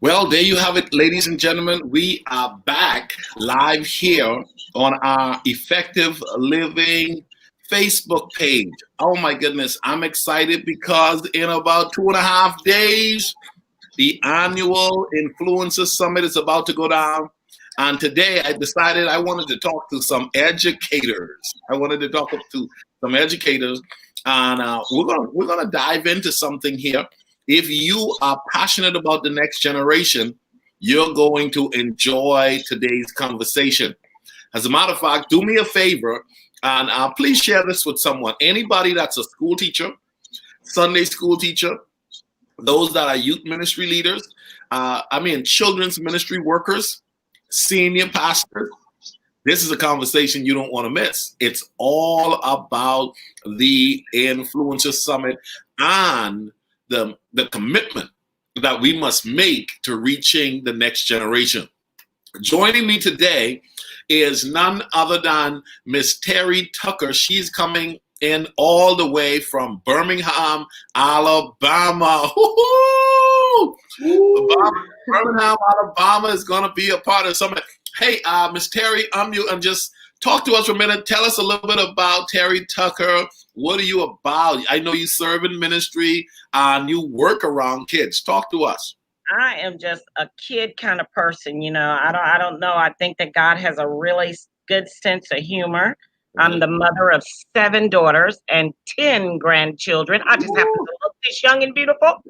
Well, there you have it, ladies and gentlemen. We are back live here on our Effective Living Facebook page. Oh my goodness, I'm excited because in about 2.5 days, the annual Influencer Summit is about to go down. And today I decided I wanted to talk to some educators. I wanted to talk to some educators, and we're gonna dive into something here. If you are passionate about the next generation, you're going to enjoy today's conversation. As a matter of fact, do me a favor and please share this with someone. Anybody that's a school teacher, Sunday school teacher, those that are youth ministry leaders, children's ministry workers, senior pastors. This is a conversation you don't want to miss. It's all about the Influencer Summit and the commitment that we must make to reaching the next generation. Joining me today is none other than Miss Terry Tucker. She's coming in all the way from Birmingham, Alabama. Birmingham, Alabama is going to be a part of the summit. Hey, Miss Terry, unmute and just talk to us for a minute. Tell us a little bit about Terry Tucker. What are you about? I know you serve in ministry and you work around kids. Talk to us. I am just a kid kind of person, you know. I don't know. I think that God has a really good sense of humor. I'm the mother of 7 daughters and 10 grandchildren. I just happen to look this young and beautiful,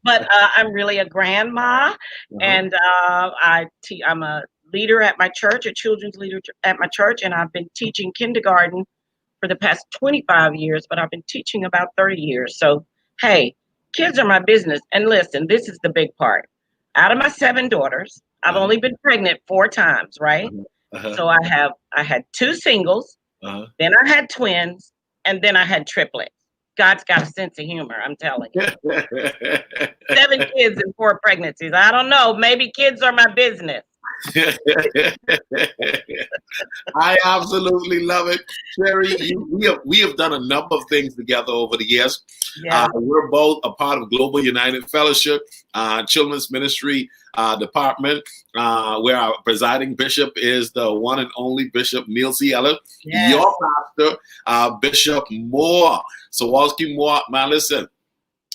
but I'm really a grandma, and I'm a leader at my church, a children's leader at my church, and I've been teaching kindergarten for the past 25 years, but I've been teaching about 30 years. So, hey, kids are my business. And listen, this is the big part. Out of my 7 daughters, I've only been pregnant 4 times, right? So I had 2 singles, then I had twins, and then I had triplets. God's got a sense of humor, I'm telling you. 7 kids and 4 pregnancies. I don't know. Maybe kids are my business. I absolutely love it. Sherry, we have done a number of things together over the years. Yeah. We're both a part of Global United Fellowship, Children's Ministry Department, where our presiding bishop is the one and only Bishop Neil C. Ellis. Yes. Your pastor, Bishop Moore, Sawalski Moore. Man, listen,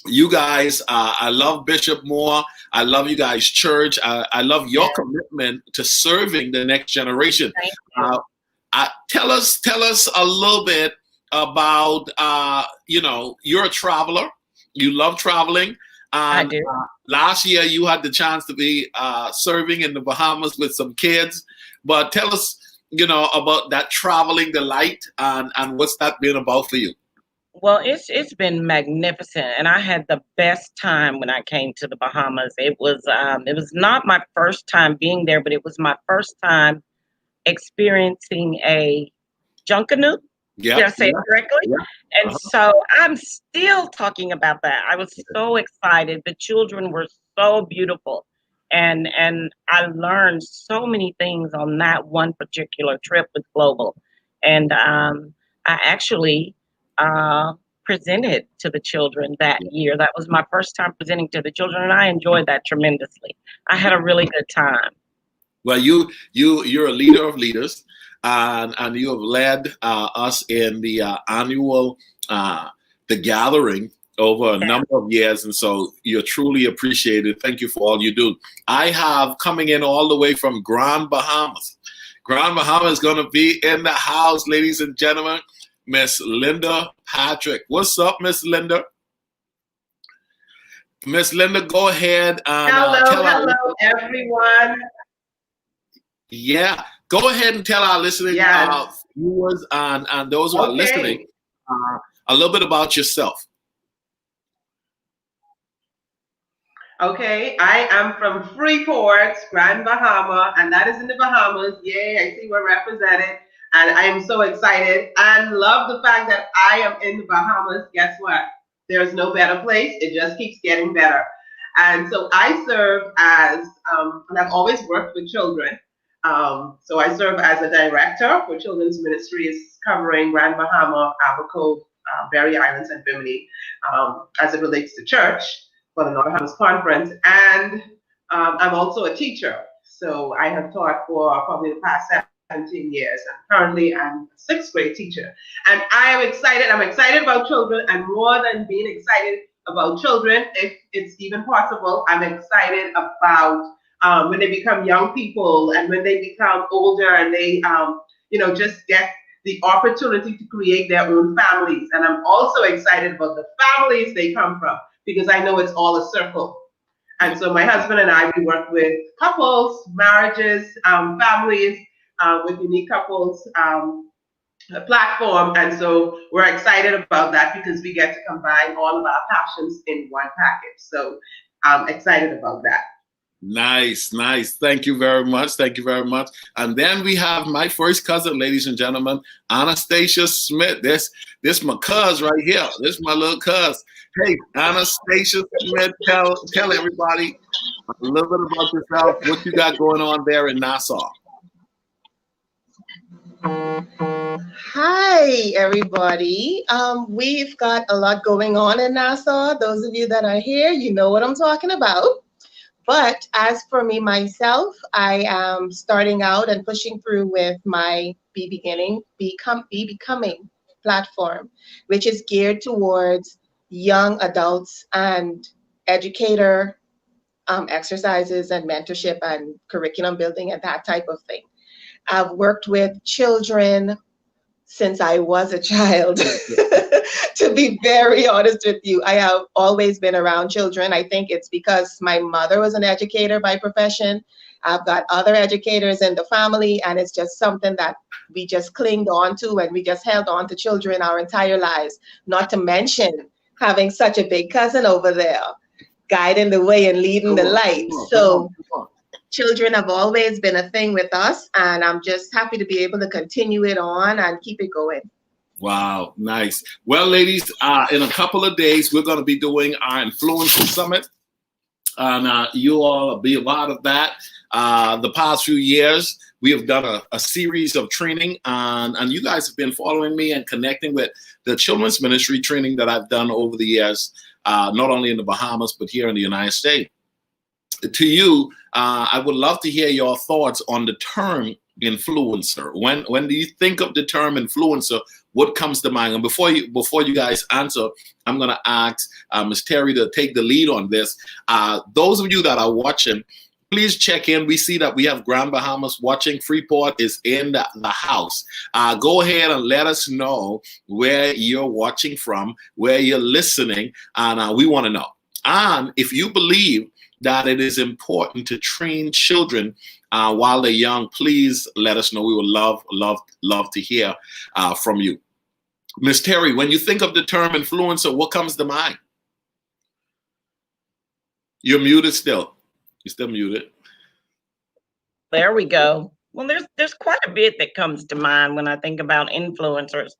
you guys, I love Bishop Moore. I love you guys' church. I love your commitment to serving the next generation. Tell us a little bit about, you're a traveler. You love traveling. I do. Last year, you had the chance to be serving in the Bahamas with some kids. But tell us, about that traveling delight and what's that been about for you? Well, it's been magnificent, and I had the best time when I came to the Bahamas. It was not my first time being there, but it was my first time experiencing a junkanoo. Did I say it correctly? Yeah. And so I'm still talking about that. I was so excited. The children were so beautiful, and I learned so many things on that one particular trip with Global, and I actually presented to the children that year. That was my first time presenting to the children, and I enjoyed that tremendously. I had a really good time. Well, you're a leader of leaders, and you have led us in the annual the gathering over a number of years, and so you're truly appreciated. Thank you for all you do. I have coming in all the way from Grand Bahamas. Grand Bahamas is going to be in the house, ladies and gentlemen. Miss Linda Patrick. What's up, Miss Linda? Miss Linda, go ahead and hello, everyone. Yeah, go ahead and tell our listening viewers and those who are listening a little bit about yourself. Okay, I am from Freeport, Grand Bahama, and that is in the Bahamas. Yay, I see we're represented. And I am so excited and love the fact that I am in the Bahamas. Guess what? There's no better place. It just keeps getting better. And so I serve as, and I've always worked with children. So I serve as a director for Children's Ministries covering Grand Bahama, Abaco, Berry Islands, and Bimini as it relates to church for the Northern Bahamas Conference. And I'm also a teacher. So I have taught for probably the past 17 years. And currently I'm a sixth grade teacher. And I am excited. I'm excited about children. And more than being excited about children, if it's even possible, I'm excited about when they become young people and when they become older and they, just get the opportunity to create their own families. And I'm also excited about the families they come from because I know it's all a circle. And so my husband and I, we work with couples, marriages, families, with unique couples platform. And so we're excited about that because we get to combine all of our passions in one package. So I'm excited about that. Nice, nice. Thank you very much. Thank you very much. And then we have my first cousin, ladies and gentlemen, Anastasia Smith. This my cuz right here. This my little cuz. Hey, Anastasia Smith, tell everybody a little bit about yourself, what you got going on there in Nassau. Hi, everybody. We've got a lot going on in Nassau. Those of you that are here, you know what I'm talking about. But as for me, myself, I am starting out and pushing through with my Be Becoming platform, which is geared towards young adults and educator exercises and mentorship and curriculum building and that type of thing. I've worked with children since I was a child. To be very honest with you, I have always been around children. I think it's because my mother was an educator by profession. I've got other educators in the family, and it's just something that we just clinged on to, and we just held on to children our entire lives. Not to mention having such a big cousin over there, guiding the way and leading the light. So children have always been a thing with us, and I'm just happy to be able to continue it on and keep it going. Wow, nice. Well, ladies, in a couple of days, we're going to be doing our Influencer Summit. And you all be a part of that. The past few years, we have done a series of training, and you guys have been following me and connecting with the children's ministry training that I've done over the years, not only in the Bahamas, but here in the United States. To you, I would love to hear your thoughts on the term influencer. When do you think of the term influencer, what comes to mind? And before you guys answer, I'm going to ask Ms. Terry to take the lead on this. Those of you that are watching, please check in. We see that we have Grand Bahamas watching. Freeport is in the house. Go ahead and let us know where you're watching from, where you're listening, and we want to know. And if you believe that it is important to train children while they're young, please let us know. We would love to hear from you. Ms. Terry, when you think of the term influencer, what comes to mind? You're muted still. You're still muted. There we go. Well, there's quite a bit that comes to mind when I think about influencers,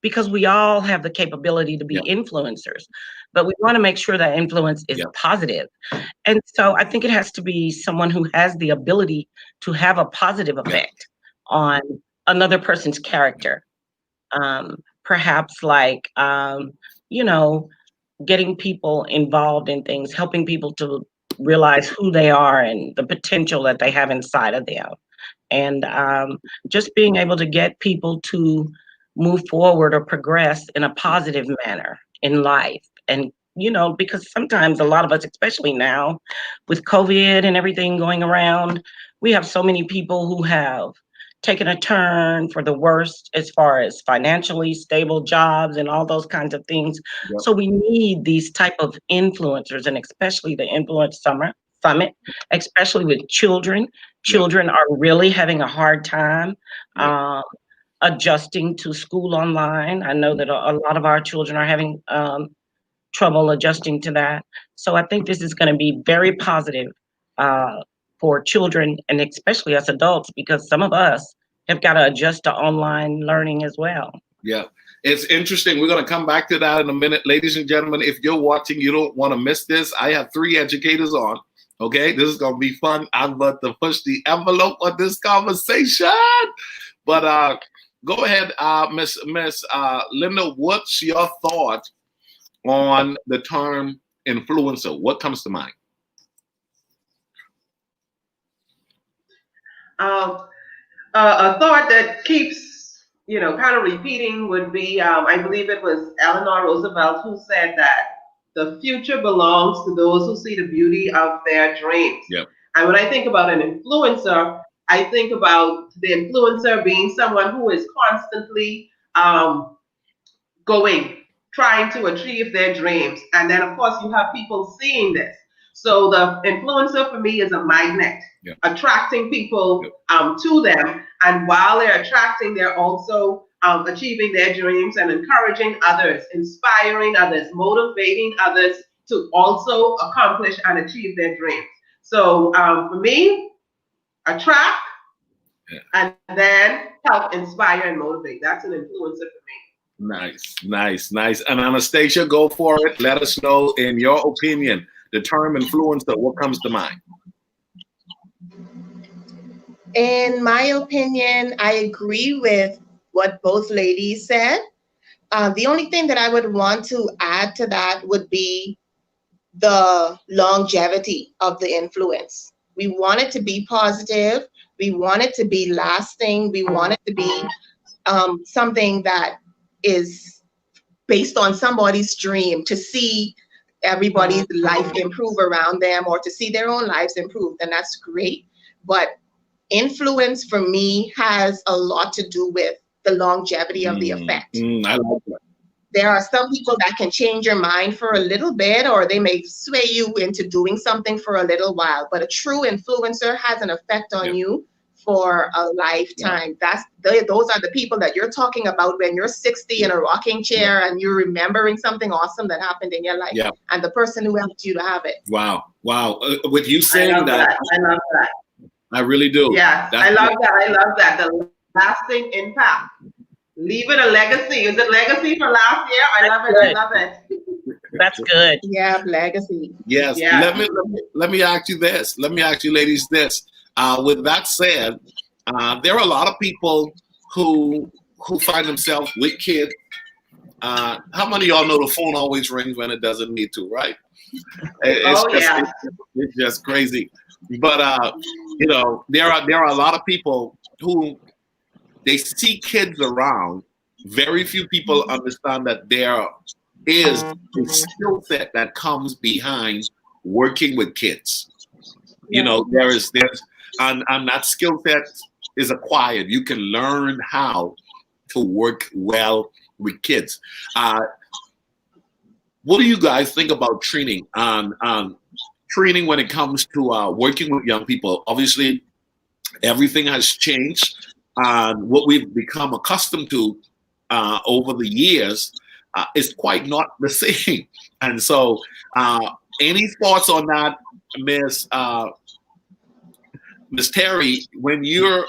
because we all have the capability to be influencers, but we want to make sure that influence is positive. And so I think it has to be someone who has the ability to have a positive effect on another person's character. Perhaps like, getting people involved in things, helping people to realize who they are and the potential that they have inside of them. And just being able to get people to move forward or progress in a positive manner in life. And, because sometimes a lot of us, especially now with COVID and everything going around, we have so many people who have taken a turn for the worst as far as financially stable jobs and all those kinds of things. Yep. So we need these type of influencers, and especially the Influence Summit, especially with children. Children are really having a hard time adjusting to school online. I know that a lot of our children are having trouble adjusting to that. So I think this is going to be very positive for children, and especially us adults, because some of us have got to adjust to online learning as well. Yeah, it's interesting. We're going to come back to that in a minute. Ladies and gentlemen, if you're watching, you don't want to miss this. I have 3 educators on. Okay, this is going to be fun. I'm about to push the envelope on this conversation. But go ahead, Miss Linda, what's your thought on the term influencer? What comes to mind? Um, a thought that keeps, kind of repeating would be, I believe it was Eleanor Roosevelt who said that the future belongs to those who see the beauty of their dreams. Yep. And when I think about an influencer, I think about the influencer being someone who is constantly going, trying to achieve their dreams. And then, of course, you have people seeing this. So the influencer for me is a magnet, attracting people to them. And while they're attracting, they're also achieving their dreams and encouraging others, inspiring others, motivating others to also accomplish and achieve their dreams. So for me, attract and then help inspire and motivate. That's an influencer for me. Nice, nice, nice. And Anastasia, go for it. Let us know, in your opinion, the term influencer, what comes to mind? In my opinion, I agree with what both ladies said. The only thing that I would want to add to that would be the longevity of the influence. We want it to be positive. We want it to be lasting. We want it to be something that is based on somebody's dream, to see everybody's life improve around them or to see their own lives improve, then that's great. But influence for me has a lot to do with the longevity of the effect. I like that. There are some people that can change your mind for a little bit, or they may sway you into doing something for a little while. But a true influencer has an effect on you for a lifetime. Those are the people that you're talking about when you're 60 in a rocking chair and you're remembering something awesome that happened in your life, and the person who helped you to have it. Wow. With you saying that, I love that. I really do. Yes, I love that. The lasting impact. Leaving a legacy. Is it legacy for last year? I love it. That's good. Yeah, legacy. Yes. Yeah. Let me ask you this. Let me ask you ladies this. With that said, there are a lot of people who find themselves with kids. How many of y'all know the phone always rings when it doesn't need to, right? It's just crazy. But there are a lot of people who they see kids around. Very few people understand that there is a skill set that comes behind working with kids. There's and that skill set is acquired. You can learn how to work well with kids. What do you guys think about training training when it comes to working with young people? Obviously, everything has changed. What we've become accustomed to over the years is quite not the same. And so, any thoughts on that, Miss Terry? When you're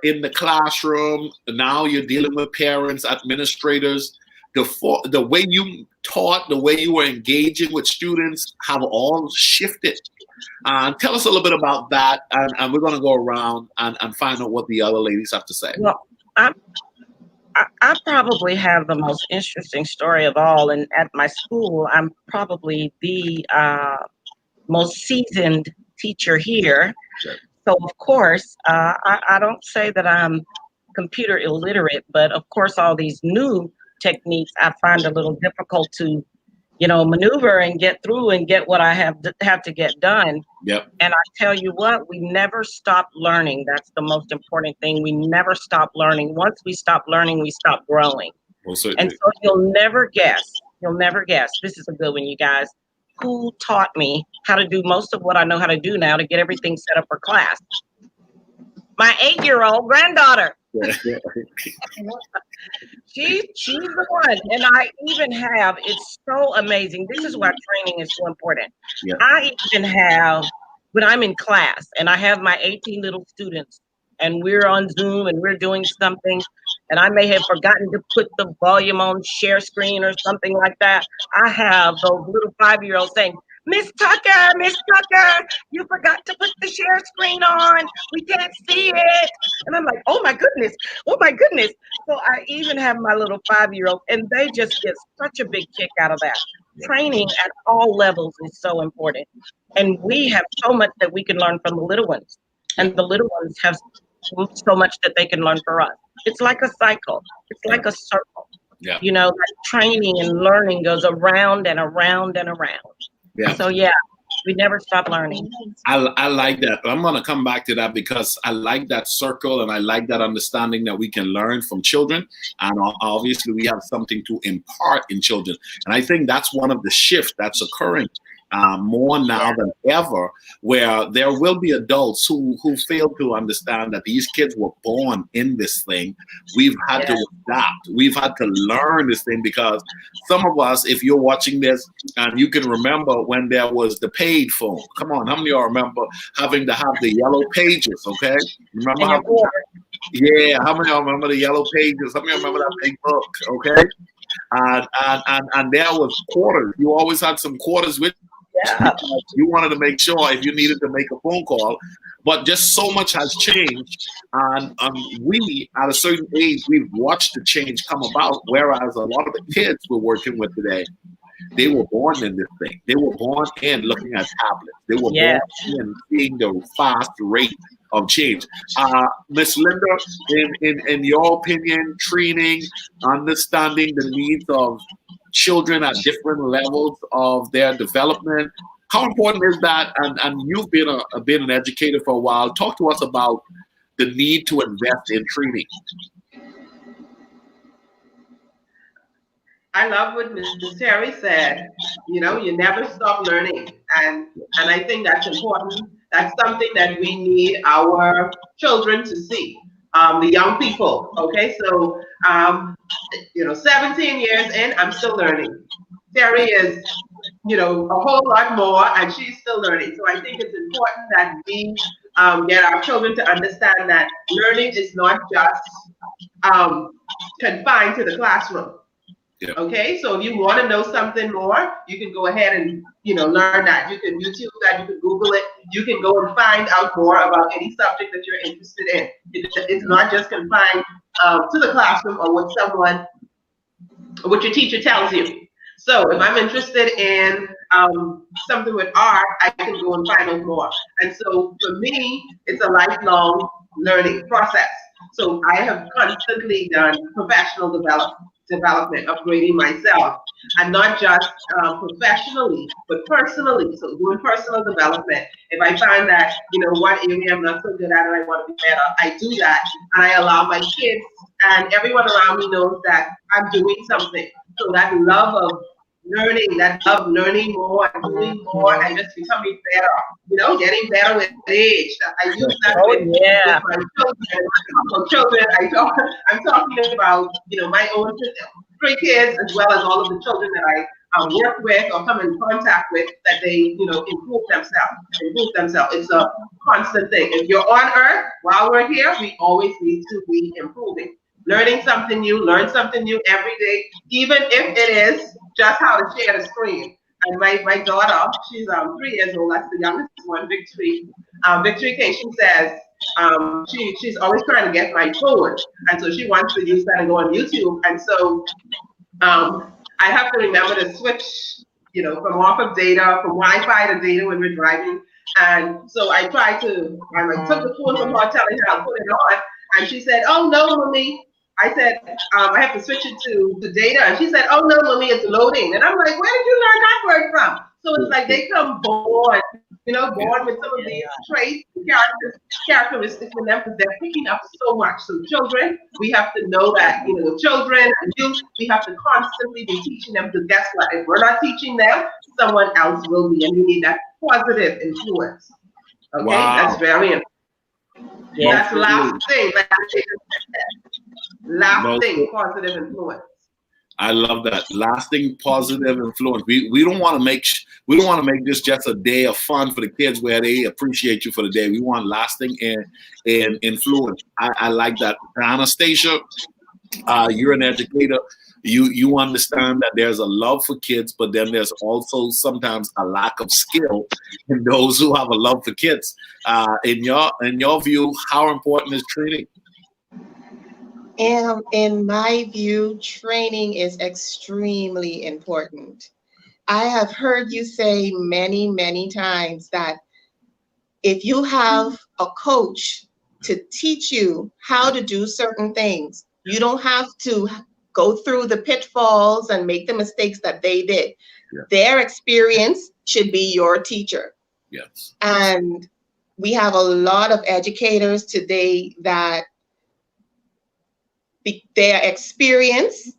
in the classroom now, you're dealing with parents, administrators. The way you taught, the way you were engaging with students have all shifted. Tell us a little bit about that, and we're going to go around and find out what the other ladies have to say. Well, I probably have the most interesting story of all, and at my school, I'm probably the most seasoned teacher here. Sure. So, of course, I don't say that I'm computer illiterate, but of course, all these new techniques I find a little difficult to, maneuver and get through and get what I have to get done. Yep. And I tell you what, we never stop learning. That's the most important thing. We never stop learning. Once we stop learning, we stop growing. Well, and so you'll never guess. This is a good one, you guys. Who taught me how to do most of what I know how to do now to get everything set up for class? My 8-year-old granddaughter. She's the one. And I even have, it's so amazing. This is why training is so important. Yeah. I even have, when I'm in class and I have my 18 little students and we're on Zoom and we're doing something, and I may have forgotten to put the volume on share screen or something like that, I have those little 5-year-olds saying, Miss Tucker, you forgot to put the share screen on. We can't see it. And I'm like, oh my goodness. So I even have my little 5-year-old, and they just get such a big kick out of that. Training at all levels is so important. And we have so much that we can learn from the little ones. and the little ones have so much that they can learn for us. It's like a cycle. It's like a circle. Yeah. You know, that training and learning goes around and around and around. Yeah. So yeah, we never stop learning. I like that. I'm going to come back to that because I like that circle and I like that understanding that we can learn from children. And obviously we have something to impart in children. And I think that's one of the shifts that's occurring more now than ever, where there will be adults who fail to understand that these kids were born in this thing. We've had to adapt. We've had to learn this thing because some of us, if you're watching this and you can remember when there was the paid phone. Come on, how many of y'all remember having to have the yellow pages, okay? Remember how many of y'all remember the yellow pages? How many of y'all remember that big book, okay? And there was quarters. You always had some quarters with you wanted to make sure if you needed to make a phone call, but just so much has changed, and we at a certain age we've watched the change come about. Whereas a lot of the kids we're working with today, they were born in this thing. They were born in looking at tablets. They were born in seeing the fast rate of change. Miss Linda, in your opinion, training, understanding the needs of children at different levels of their development, how important is that? And you've been an educator for a while. Talk to us about the need to invest in training. I love what Mrs. Terry said. You know, you never stop learning, and I think that's important. That's something that we need our children to see. The young people. Okay, so 17 years in, I'm still learning. Terry is, a whole lot more, and she's still learning. So I think it's important that we get our children to understand that learning is not just confined to the classroom. Yeah. Okay, so if you want to know something more, you can go ahead and learn that. You can YouTube that, you can Google it, you can go and find out more about any subject that you're interested in. It's not just confined to the classroom or what your teacher tells you. So if I'm interested in something with art, I can go and find out more. And so for me, it's a lifelong learning process. So I have constantly done professional development, upgrading myself, and not just professionally, but personally. So doing personal development. If I find that, what area I'm not so good at and I want to be better, I do that. And I allow my kids and everyone around me knows that I'm doing something. So that love of learning, that love learning more and doing more and just becoming better, getting better with age. I use that with my children. I'm talking about, my own 3 kids as well as all of the children that I work with or come in contact with, that they, improve themselves. It's a constant thing. If you're on earth while we're here, we always need to be improving. Learning something new, learn something new every day, even if it is just how to share the screen. And my daughter, she's 3 years old, that's the youngest one, Victory. Victory K, she says she's always trying to get my phone. And so she wants to use that and go on YouTube. And so I have to remember to switch, from off of data, from Wi-Fi to data when we're driving. And so I took the phone from her, telling her I'll put it on. And she said, "Oh no, mommy." I said, I have to switch it to data. And she said, "Oh no, mommy, it's loading." And I'm like, where did you learn that word from? So it's like they come born with some of these traits, characteristics in them, because they're picking up so much. So children, we have to know that, children and youth, we have to constantly be teaching them, because guess what? If we're not teaching them, someone else will be. And you need that positive influence. Okay, that's very important. Yeah. That's lasting, lasting positive influence. I love that, lasting positive influence. We don't want to make this just a day of fun for the kids where they appreciate you for the day. We want lasting and influence. I like that. Anastasia, you're an educator. You understand that there's a love for kids, but then there's also sometimes a lack of skill in those who have a love for kids. In your view, how important is training? In my view, training is extremely important. I have heard you say many, many times that if you have a coach to teach you how to do certain things, you don't have to go through the pitfalls and make the mistakes that they did. Yeah. Their experience should be your teacher. Yes. And we have a lot of educators today that their experience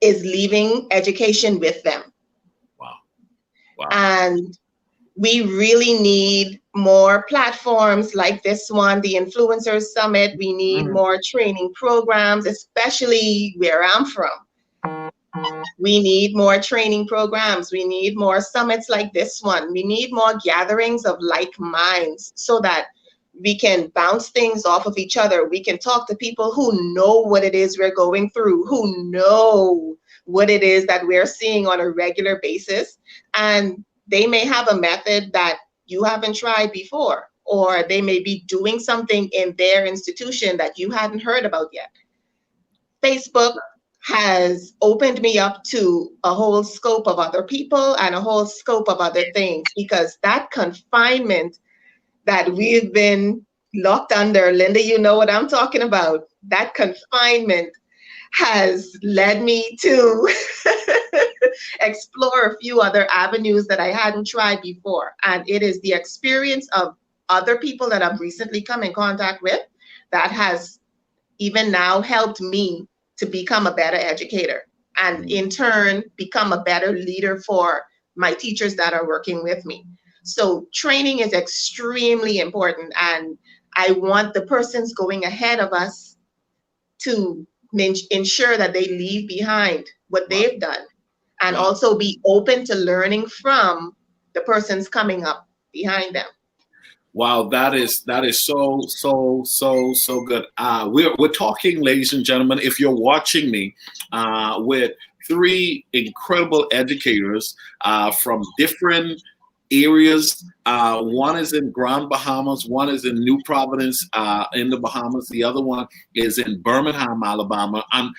is leaving education with them. Wow. Wow. And we really need more platforms like this one, the Influencers Summit. We need more training programs, especially where I'm from. We need more training programs. We need more summits like this one. We need more gatherings of like minds so that we can bounce things off of each other. We can talk to people who know what it is we're going through, who know what it is that we're seeing on a regular basis. And they may have a method that you haven't tried before, or they may be doing something in their institution that you hadn't heard about yet. Facebook has opened me up to a whole scope of other people and a whole scope of other things, because that confinement that we've been locked under, Linda, you know what I'm talking about. That confinement has led me to explore a few other avenues that I hadn't tried before. And it is the experience of other people that I've recently come in contact with that has even now helped me to become a better educator, and in turn become a better leader for my teachers that are working with me. So training is extremely important, and I want the persons going ahead of us to ensure that they leave behind what they've done, and also be open to learning from the persons coming up behind them. Wow, that is so good. We're talking, ladies and gentlemen, if you're watching me, with three incredible educators from different areas. One is in Grand Bahamas, one is in New Providence in the Bahamas, the other one is in Birmingham, Alabama. And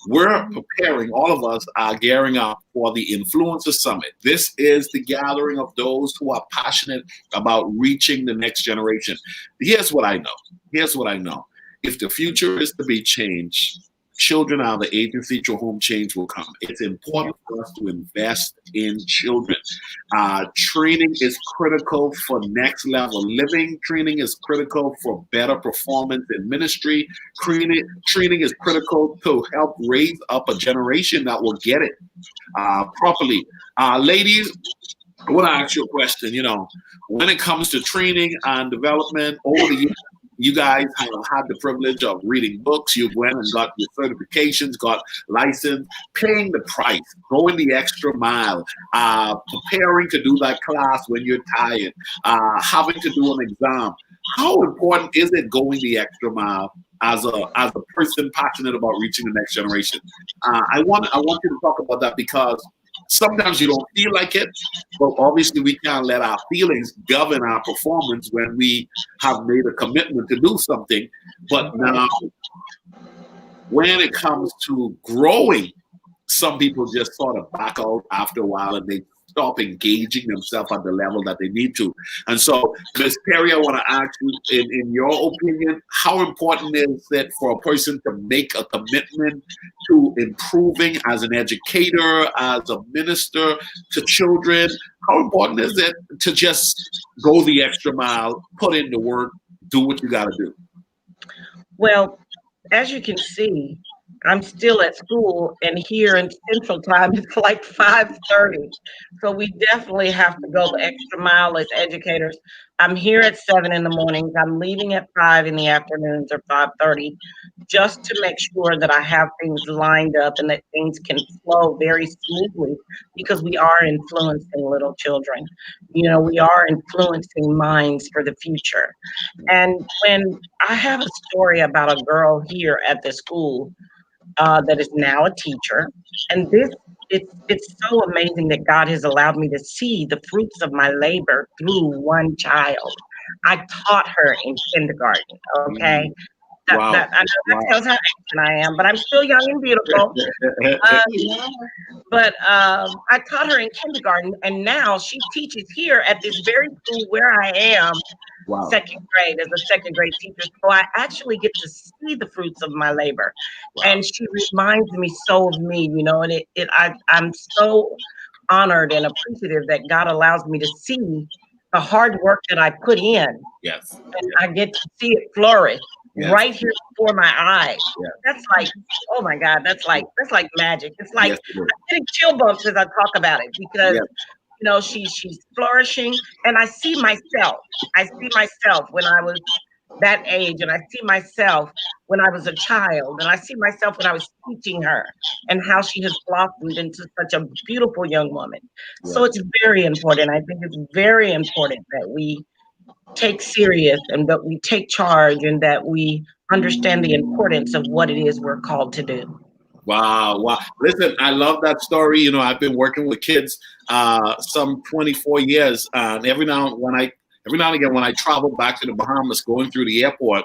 we're preparing, all of us are gearing up for the Influencer Summit. This is the gathering of those who are passionate about reaching the next generation. Here's what I know. If the future is to be changed, children are the agency through whom change will come. It's important for us to invest in children. Training is critical for next level living. Training is critical for better performance in ministry. Training is critical to help raise up a generation that will get it properly. Ladies, I want to ask you a question. You know, when it comes to training and development, over the years, you guys have had the privilege of reading books. You went and got your certifications, got licensed, paying the price, going the extra mile, preparing to do that class when you're tired, having to do an exam. How important is it going the extra mile as a person passionate about reaching the next generation? I want you to talk about that, because sometimes you don't feel like it, but obviously we can't let our feelings govern our performance when we have made a commitment to do something. But now, when it comes to growing, some people just sort of back out after a while and they stop engaging themselves at the level that they need to. And so, Ms. Perry, I want to ask you, in your opinion, how important is it for a person to make a commitment to improving as an educator, as a minister to children? How important is it to just go the extra mile, put in the work, do what you got to do? Well, as you can see, I'm still at school, and here in Central Time, it's like 5:30. So we definitely have to go the extra mile as educators. I'm here at 7 in the mornings. I'm leaving at 5 in the afternoons, or 5:30, just to make sure that I have things lined up and that things can flow very smoothly, because we are influencing little children. You know, we are influencing minds for the future. And when I have a story about a girl here at the school that is now a teacher, and it's so amazing that God has allowed me to see the fruits of my labor through one child. I taught her in kindergarten. Okay, Wow. I know that tells how ancient I am, but I'm still young and beautiful. But I taught her in kindergarten, and now she teaches here at this very school where I am. Wow. second grade as a second grade teacher. So I actually get to see the fruits of my labor. Wow. And she reminds me so of me, you know, and I'm so honored and appreciative that God allows me to see the hard work that I put in. Yes. And I get to see it flourish Yes. right here before my eyes. Yeah. That's like, oh my God, that's like magic. It's like Yes, it is. I'm getting chill bumps as I talk about it because Yes. you know she's flourishing, and I see myself. I see myself when I was that age, and I see myself when I was a child, and I see myself when I was teaching her, and how she has blossomed into such a beautiful young woman. So Yes. it's very important. I think it's very important that we take serious and that we take charge and that we understand the importance of what it is we're called to do. Wow, wow. Listen, I love that story. You know, I've been working with kids some 24 years. And every now and again when I travel back to the Bahamas, going through the airport,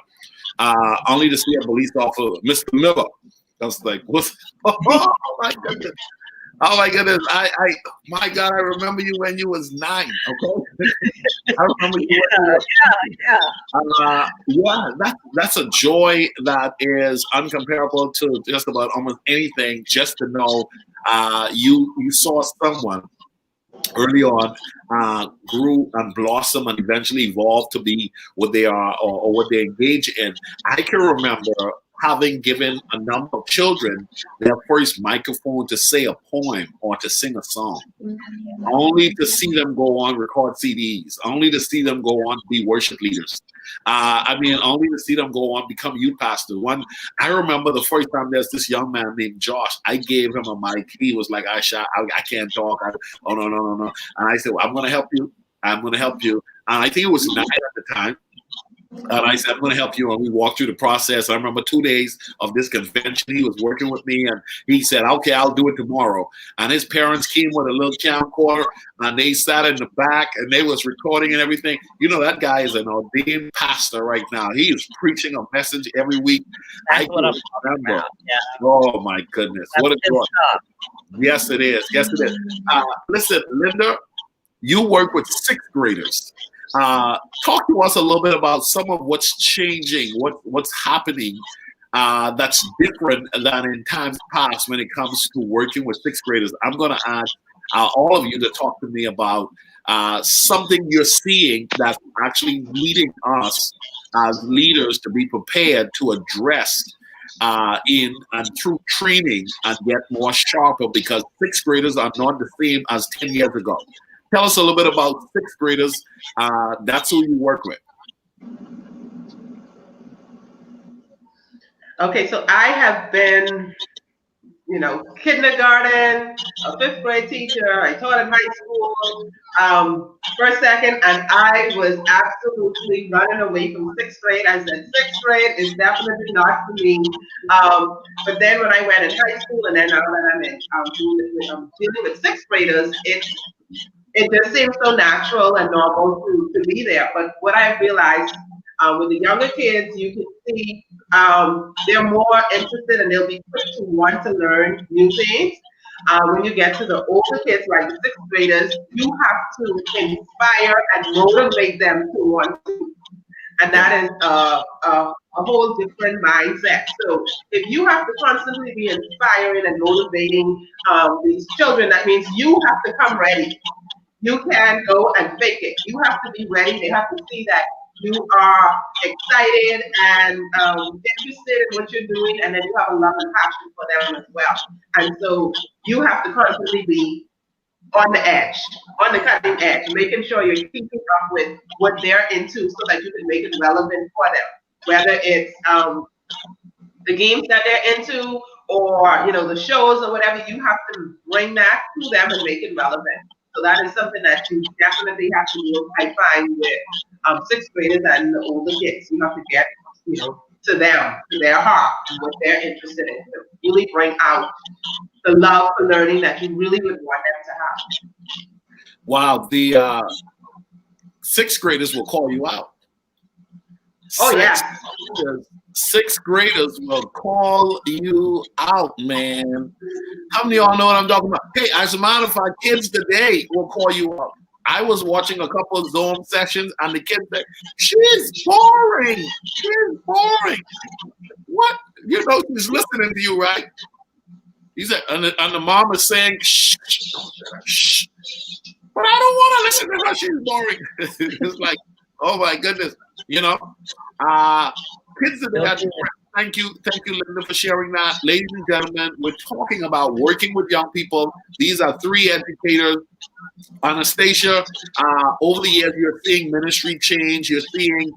only to see a police officer, Mr. Miller. I was like, what's oh my goodness. Oh my goodness. My God, I remember you when you was 9. Okay. I remember you that's a joy that is uncomparable to just about almost anything. Just to know you saw someone early on grew and blossom and eventually evolved to be what they are or what they engage in. I can remember having given a number of children their first microphone to say a poem or to sing a song, only to see them go on record CDs, only to see them go on to be worship leaders. Only to see them go on become youth pastors. I remember the first time there's this young man named Josh. I gave him a mic. He was like, I can't talk. Oh no. And I said, well, I'm going to help you. I'm going to help you. And I think it was 9 at the time. And I said, I'm going to help you. And we walked through the process. I remember 2 days of this convention. He was working with me, and he said, okay, I'll do it tomorrow. And his parents came with a little camcorder, and they sat in the back, and they was recording and everything. You know, that guy is an ordained pastor right now. He is preaching a message every week. That's what I'm talking about. Yeah. Oh, my goodness. That's what a joy. stuff. Yes, it is. Yes, it is. Listen, Linda, you work with 6th graders. Talk to us a little bit about some of what's changing, what's happening that's different than in times past when it comes to working with 6th graders. I'm going to ask all of you to talk to me about something you're seeing that's actually needing us as leaders to be prepared to address in and through training and get more sharper, because 6th graders are not the same as 10 years ago. Tell us a little bit about 6th graders. That's who you work with. Okay, so I have been, kindergarten, a 5th grade teacher. I taught in high school, first, second, and I was absolutely running away from 6th grade. I said 6th grade is definitely not for me. But then when I went in high school, and then now that I'm dealing with 6th graders, it just seems so natural and normal to be there. But what I realized with the younger kids, you can see they're more interested and they'll be quick to want to learn new things. When you get to the older kids, like the 6th graders, you have to inspire and motivate them to want to. And that is a whole different mindset. So if you have to constantly be inspiring and motivating these children, that means you have to come ready. You can't go and fake it. You have to be ready. They have to see that you are excited and interested in what you're doing, and then you have a love and passion for them as well. And so you have to constantly be on the edge, on the cutting edge, making sure you're keeping up with what they're into so that you can make it relevant for them. Whether it's the games that they're into or the shows or whatever, you have to bring that to them and make it relevant. So that is something that you definitely have to do, I find, with 6th graders and the older kids. You have to get, to them, to their heart, and what they're interested in, to really bring out the love for learning that you really would want them to have. Wow, the 6th graders will call you out. Oh, yeah. 6th graders will call you out, man. How many of y'all know what I'm talking about? Hey, as a matter of fact, kids today will call you out. I was watching a couple of Zoom sessions, and the kids said, "She's boring. She's boring." What? You know, she's listening to you, right? He said, and the mom is saying, "Shh, shh." But I don't want to listen to her. She's boring. It's like, oh my goodness, you know. Kids today are different. Thank you, Linda, for sharing that. Ladies and gentlemen, we're talking about working with young people. These are three educators. Anastasia, over the years, you're seeing ministry change. You're seeing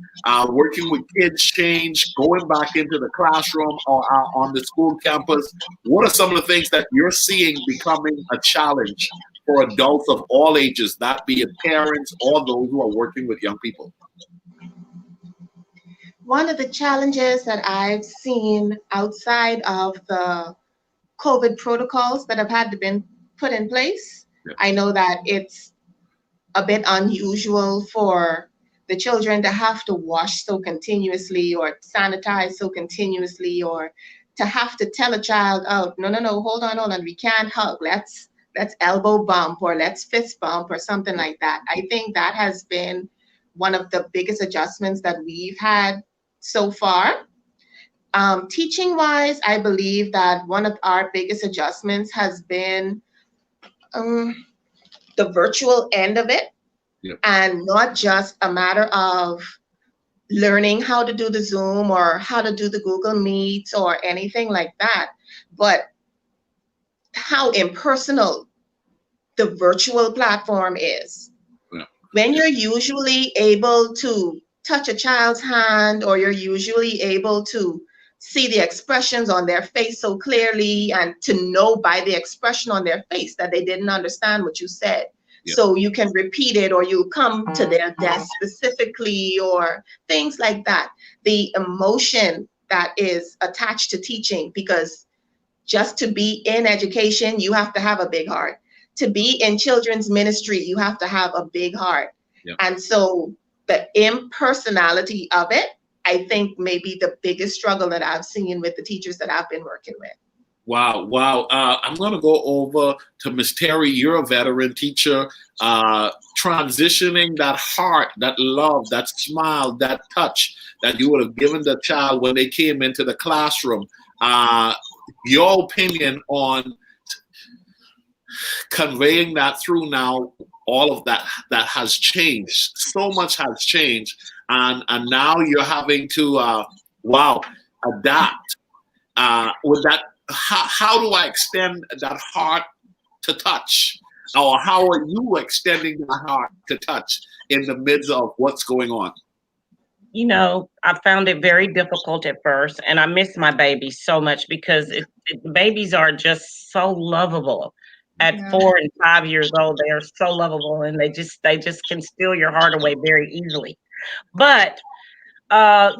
working with kids change, going back into the classroom or on the school campus. What are some of the things that you're seeing becoming a challenge for adults of all ages, that be it parents or those who are working with young people? One of the challenges that I've seen outside of the COVID protocols that have had to been put in place, I know that it's a bit unusual for the children to have to wash so continuously or sanitize so continuously, or to have to tell a child, oh, no, hold on, we can't hug. Let's elbow bump or let's fist bump or something like that. I think that has been one of the biggest adjustments that we've had so far. Teaching wise, I believe that one of our biggest adjustments has been the virtual end of it. Yep. And not just a matter of learning how to do the Zoom or how to do the Google Meets or anything like that, but how impersonal the virtual platform is. Yeah. When you're usually able to touch a child's hand, or you're usually able to see the expressions on their face so clearly and to know by the expression on their face that they didn't understand what you said. Yep. So you can repeat it, or you come to their desk specifically, or things like that. The emotion that is attached to teaching, because just to be in education, you have to have a big heart. To be in children's ministry, you have to have a big heart. Yep. And so the impersonality of it, I think, may be the biggest struggle that I've seen with the teachers that I've been working with. Wow. I'm going to go over to Miss Terry. You're a veteran teacher, transitioning that heart, that love, that smile, that touch that you would have given the child when they came into the classroom. Your opinion on conveying that through now, all of that has changed. So much has changed. And now you're having to, adapt with that. How do I extend that heart to touch? Or how are you extending that heart to touch in the midst of what's going on? You know, I found it very difficult at first, and I miss my babies so much because babies are just so lovable. At 4 and 5 years old, they are so lovable, and they just can steal your heart away very easily. But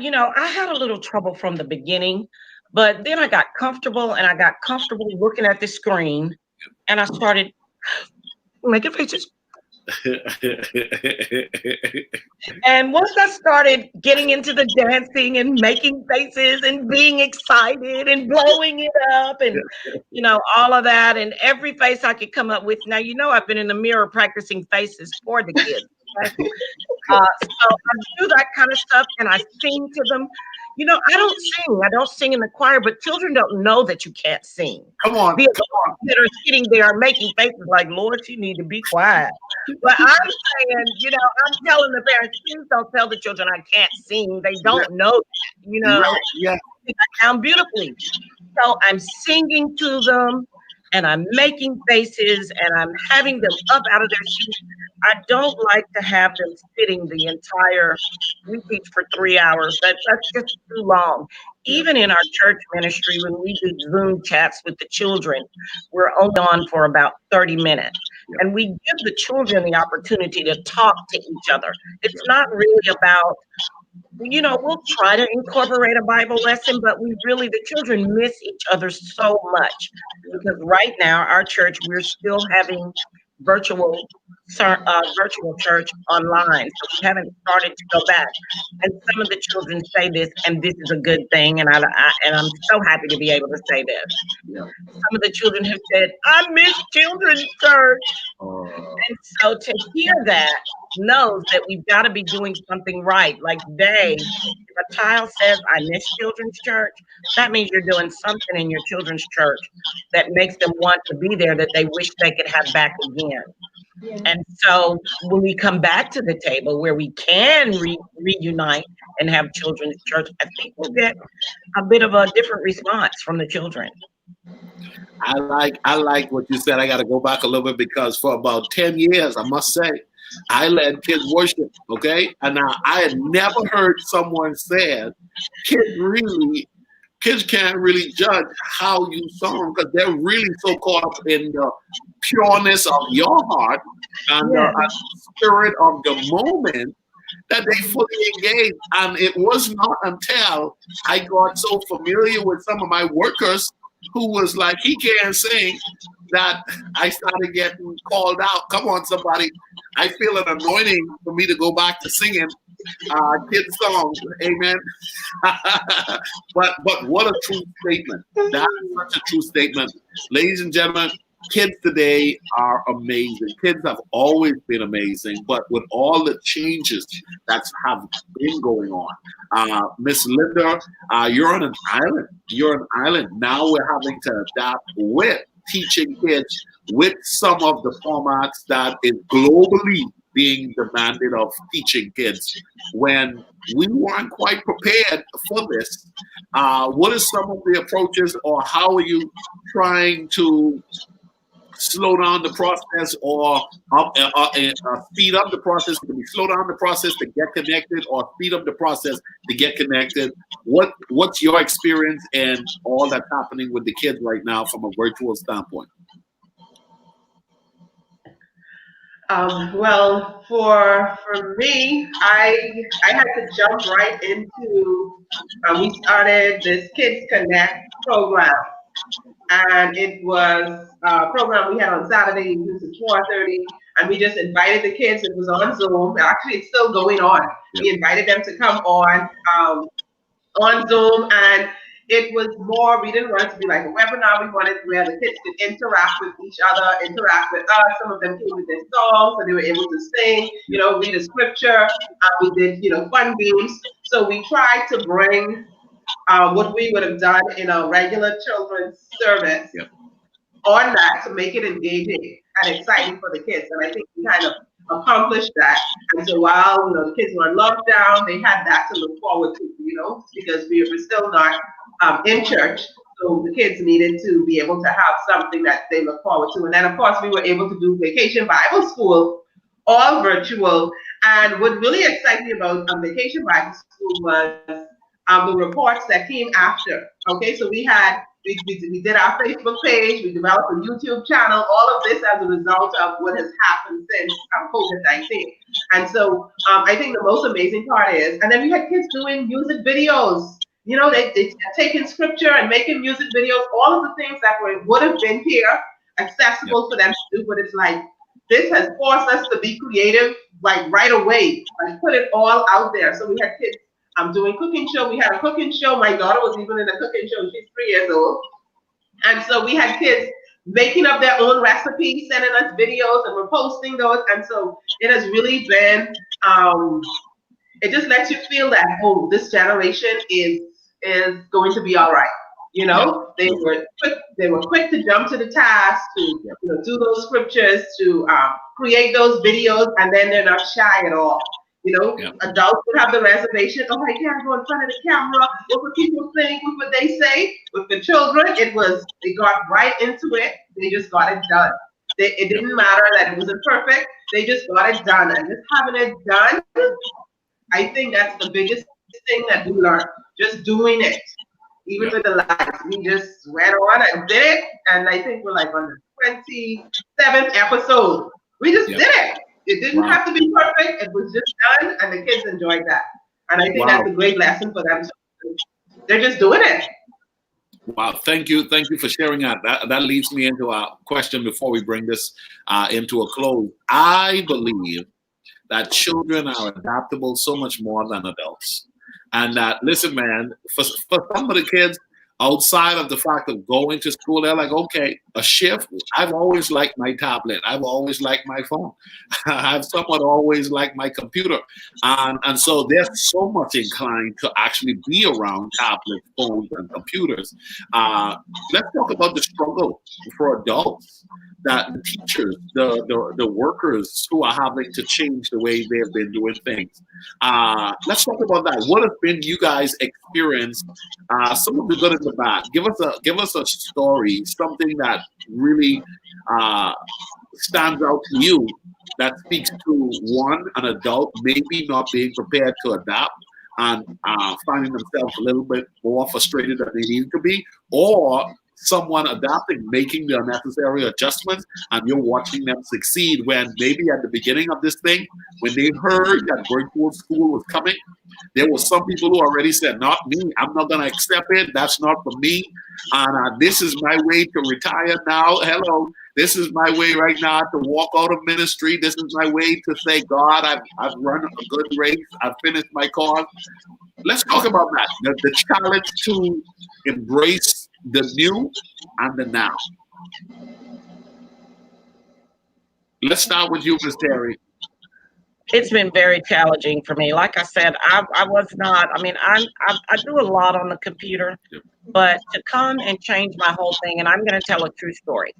you know, I had a little trouble from the beginning, but then I got comfortable, and I got comfortable looking at the screen, and I started making faces. And once I started getting into the dancing and making faces and being excited and blowing it up and, you know, all of that, and every face I could come up with. Now, you know, I've been in the mirror practicing faces for the kids. Okay? So I do that kind of stuff, and I sing to them. You know, I don't sing in the choir, but children don't know that you can't sing. Come on. That are sitting there making faces like, Lord, you need to be quiet. But I'm saying, you know, I'm telling the parents, please don't tell the children I can't sing. They don't know that, you know. Yeah. I sound beautifully. So I'm singing to them, and I'm making faces, and I'm having them up out of their seats. I don't like to have them sitting the entire, we teach for 3 hours. That's just too long. Even in our church ministry, when we do Zoom chats with the children, we're only on for about 30 minutes. And we give the children the opportunity to talk to each other. It's not really about, you know, we'll try to incorporate a Bible lesson, but the children miss each other so much. Because right now, our church, we're still having virtual virtual church online. So we haven't started to go back. And some of the children say this, and this is a good thing. And I'm so happy to be able to say this. Yeah. Some of the children have said, "I miss children's church." And so to hear that knows that we've got to be doing something right. Like if a child says, "I miss children's church," that means you're doing something in your children's church that makes them want to be there, that they wish they could have back again. Yeah. And so when we come back to the table where we can reunite and have children's church, I think we'll get a bit of a different response from the children. I like what you said. I got to go back a little bit because for about 10 years, I must say, I led kids worship, okay? And now I had never heard someone say kids can't really judge how you song because they're really so caught up in the pureness of your heart and the spirit of the moment that they fully engaged. And it was not until I got so familiar with some of my workers who was like, he can't sing, that I started getting called out. Come on, somebody. I feel an anointing for me to go back to singing kids songs. Amen. But what a true statement. That is such a true statement. Ladies and gentlemen, kids today are amazing. Kids have always been amazing, but with all the changes that have been going on, Miss Linda, you're on an island. You're an island. Now we're having to adapt with teaching kids with some of the formats that is globally being demanded of teaching kids when we weren't quite prepared for this. What are some of the approaches, or how are you trying to slow down the process or speed up the process? Can we slow down the process to get connected, or speed up the process to get connected? What's your experience and all that's happening with the kids right now from a virtual standpoint? Well, for me, I had to jump right into. We started this Kids Connect program, and it was a program we had on Saturday until 4:30, and we just invited the kids. It was on Zoom. Actually, it's still going on. We invited them to come on Zoom, and it was more, we didn't want it to be like a webinar. We wanted where the kids could interact with each other, interact with us. Some of them came with their songs, so they were able to sing, read a scripture. We did, fun games. So we tried to bring what we would have done in a regular children's service on that to make it engaging and exciting for the kids. And I think we kind of accomplished that. And so while the kids were in lockdown, they had that to look forward to, because we were still not in church. So the kids needed to be able to have something that they look forward to. And then of course we were able to do Vacation Bible School, all virtual. And what really excited me about Vacation Bible School was the reports that came after. Okay, so we did our Facebook page, we developed a YouTube channel, all of this as a result of what has happened since COVID-19. And so I think the most amazing part is, and then we had kids doing music videos. They taking scripture and making music videos, all of the things that would have been here, accessible for them to do. But it's like, this has forced us to be creative, like right away, and put it all out there. So we had kids doing cooking show. We had a cooking show. My daughter was even in a cooking show. She's 3 years old. And so we had kids making up their own recipes, sending us videos, and we're posting those. And so it has really been, it just lets you feel that, this generation is going to be all right. They were quick to jump to the task, to do those scriptures, to create those videos, and then they're not shy at all. Adults would have the reservation, I can't go in front of the camera. What would people think? What would they say? With the children, they got right into it. They just got it done. It didn't matter that it wasn't perfect. They just got it done. And just having it done, I think that's the biggest thing that we learned. Just doing it. Even with the lights, we just went on and did it. And I think we're like on the 27th episode. We just did it. It didn't have to be perfect. It was just done, and the kids enjoyed that. And I think that's a great lesson for them. They're just doing it. Wow, thank you for sharing that. That leads me into a question before we bring this into a close. I believe that children are adaptable so much more than adults, and that listen, man, for some of the kids, outside of the fact of going to school, they're like, okay, a shift. I've always liked my tablet. I've always liked my phone. I've somewhat always liked my computer. And so they're so much inclined to actually be around tablets, phones, and computers. Let's talk about the struggle for adults that the teachers, the workers who are having to change the way they've been doing things. Let's talk about that. What has been you guys' experience? Some of the good and the bad. Give us a story, something that really stands out to you that speaks to one, an adult maybe not being prepared to adapt and finding themselves a little bit more frustrated than they need to be, or someone adapting, making the necessary adjustments, and you're watching them succeed when maybe at the beginning of this thing, when they heard that virtual school was coming, there were some people who already said, not me, I'm not going to accept it, that's not for me, and this is my way to retire now, hello, this is my way right now to walk out of ministry, this is my way to say, God, I've run a good race, I've finished my cause. Let's talk about that, the challenge to embrace the new and the now. Let's start with you, Ms. Terry. It's been very challenging for me. Like I said, I was not, I mean, I do a lot on the computer, but to come and change my whole thing, and I'm going to tell a true story.